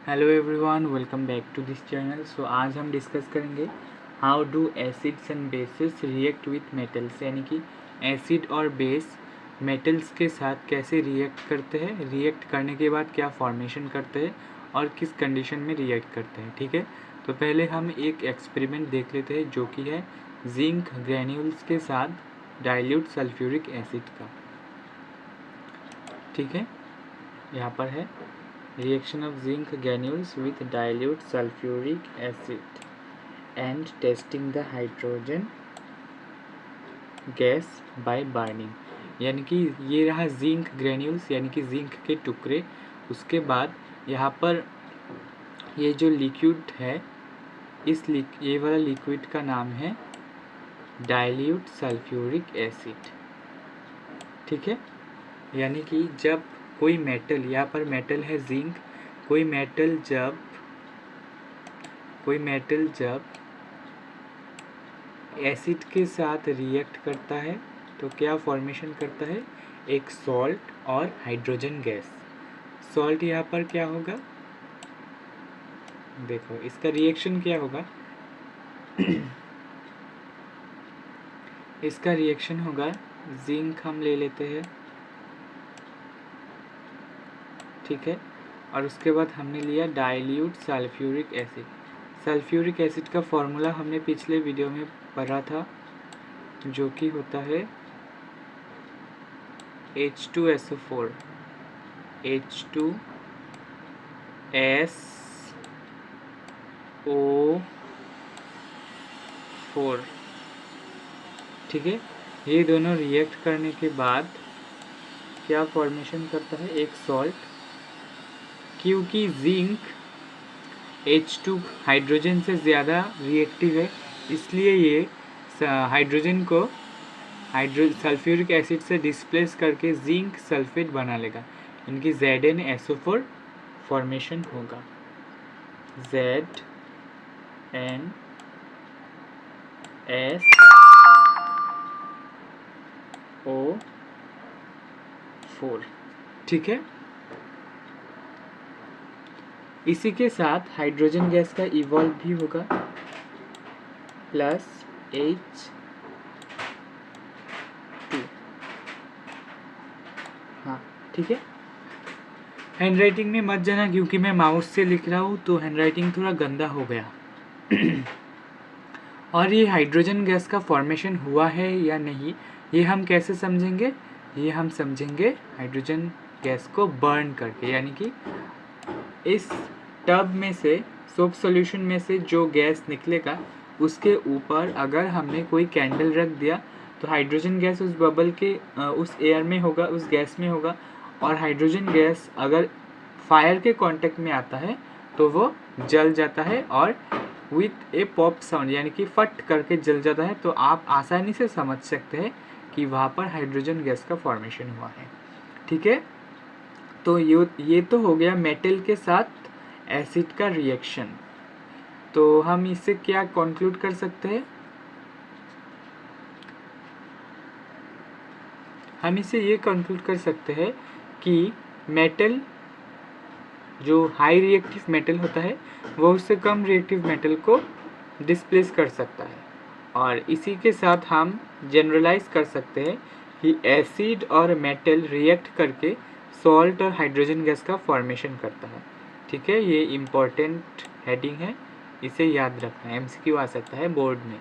Hello everyone, welcome back to this channel. So आज हम discuss करेंगे how do acids and bases react with metals, यानी कि acid और बेस मेटल्स के साथ कैसे रिएक्ट करते हैं, रिएक्ट करने के बाद क्या फॉर्मेशन करते हैं और किस कंडीशन में रिएक्ट करते हैं। ठीक है, तो पहले हम एक एक्सपेरिमेंट देख लेते हैं जो कि है जिंक ग्रैन्यूल्स के साथ डाइल्यूट सल्फ्यूरिक एसिड का। ठीक है, यहाँ पर है reaction of zinc granules with dilute sulfuric acid and testing the hydrogen gas by burning। यानी कि ये रहा जिंक ग्रेन्यूल्स यानी कि जिंक के टुकड़े। उसके बाद यहाँ पर ये जो लिक्विड है ये वाला लिक्विड का नाम है डाइल्यूट सल्फ्यूरिक एसिड। ठीक है, यानी कि जब कोई मेटल, यहाँ पर मेटल है जिंक, कोई मेटल जब एसिड के साथ रिएक्ट करता है तो क्या फॉर्मेशन करता है, एक सॉल्ट और हाइड्रोजन गैस। सॉल्ट यहाँ पर क्या होगा, देखो इसका रिएक्शन क्या होगा इसका रिएक्शन होगा, जिंक हम ले लेते हैं, ठीक है, और उसके बाद हमने लिया dilute sulphuric acid. Sulphuric acid का फॉर्मूला हमने पिछले वीडियो में पढ़ा था, जो कि होता है H2SO4 H2SO4। ठीक है, ये दोनों रिएक्ट करने के बाद क्या फॉर्मेशन करता है, एक सॉल्ट। क्योंकि जिंक H2 हाइड्रोजन से ज़्यादा रिएक्टिव है, इसलिए ये हाइड्रोजन को सल्फ्यूरिक एसिड से डिस्प्लेस करके जिंक सल्फेट बना लेगा, इनकी ZnSO4 फॉर्मेशन होगा। ZnSO4। ठीक है, इसी के साथ हाइड्रोजन गैस का इवॉल्व भी होगा, +H2। हाँ ठीक है, हैंड राइटिंग में मत जाना क्योंकि मैं माउस से लिख रहा हूँ तो हैंड राइटिंग थोड़ा गंदा हो गया और ये हाइड्रोजन गैस का फॉर्मेशन हुआ है या नहीं, ये हम कैसे समझेंगे, ये हम समझेंगे हाइड्रोजन गैस को बर्न करके। यानी कि इस टब में से, सोप सॉल्यूशन में से जो गैस निकलेगा उसके ऊपर अगर हमने कोई कैंडल रख दिया तो हाइड्रोजन गैस उस बबल के उस एयर में होगा, उस गैस में होगा, और हाइड्रोजन गैस अगर फायर के कांटेक्ट में आता है तो वो जल जाता है और विथ ए पॉप साउंड, यानी कि फट करके जल जाता है। तो आप आसानी से समझ सकते हैं कि वहाँ पर हाइड्रोजन गैस का फॉर्मेशन हुआ है। ठीक है, तो ये तो हो गया मेटल के साथ एसिड का रिएक्शन। तो हम इससे क्या कंक्लूड कर सकते हैं, हम इसे ये कंक्लूड कर सकते हैं कि मेटल जो हाई रिएक्टिव मेटल होता है वो उससे कम रिएक्टिव मेटल को डिस्प्लेस कर सकता है। और इसी के साथ हम जनरलाइज कर सकते हैं कि एसिड और मेटल रिएक्ट करके सॉल्ट और हाइड्रोजन गैस का फॉर्मेशन करता है। ठीक है, ये इम्पोर्टेंट हेडिंग है, इसे याद रखना है, MCQ आ सकता है बोर्ड में।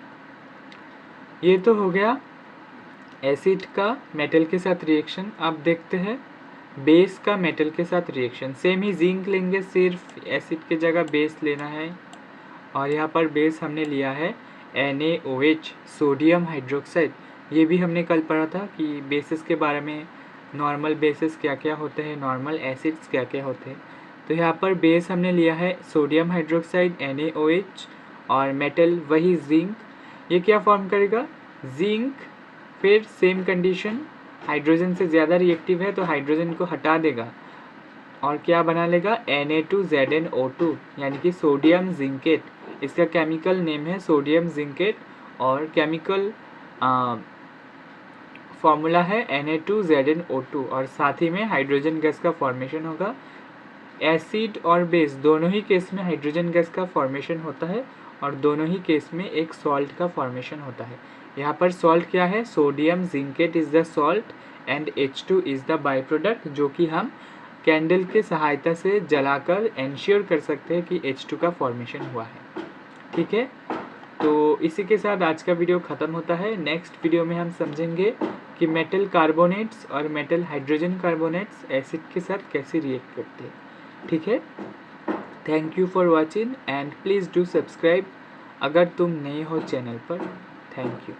ये तो हो गया एसिड का मेटल के साथ रिएक्शन। अब देखते हैं बेस का मेटल के साथ रिएक्शन। सेम ही जिंक लेंगे, सिर्फ एसिड के जगह बेस लेना है, और यहाँ पर बेस हमने लिया है NaOH, सोडियम हाइड्रोक्साइड। ये भी हमने कल पढ़ा था कि बेसिस के बारे में, नॉर्मल बेसिस क्या क्या होते हैं, नॉर्मल एसिड्स क्या क्या होते हैं। तो यहाँ पर बेस हमने लिया है सोडियम हाइड्रोक्साइड NaOH, और मेटल वही जिंक। ये क्या फॉर्म करेगा, जिंक, फिर सेम कंडीशन, हाइड्रोजन से ज़्यादा रिएक्टिव है तो हाइड्रोजन को हटा देगा और क्या बना लेगा, Na2ZnO2, यानी कि सोडियम जिंकेट। इसका केमिकल नेम है सोडियम जिंकेट और केमिकल फॉर्मूला है Na2ZnO2, और साथ ही में हाइड्रोजन गैस का फॉर्मेशन होगा एसिड और बेस दोनों ही केस में हाइड्रोजन गैस का फॉर्मेशन होता है और दोनों ही केस में एक सॉल्ट का फॉर्मेशन होता है। यहाँ पर सॉल्ट क्या है, sodium zincate is the salt and H2 is the by product, जो कि हम कैंडल के सहायता से जलाकर इंश्योर कर सकते हैं कि H2 का फॉर्मेशन हुआ है। ठीक है, तो इसी के साथ आज का वीडियो ख़त्म होता है। नेक्स्ट वीडियो में हम समझेंगे कि मेटल कार्बोनेट्स और मेटल हाइड्रोजन कार्बोनेट्स एसिड के साथ कैसे रिएक्ट करते हैं। ठीक है, thank you for watching and please do subscribe अगर तुम नए हो चैनल पर। Thank you.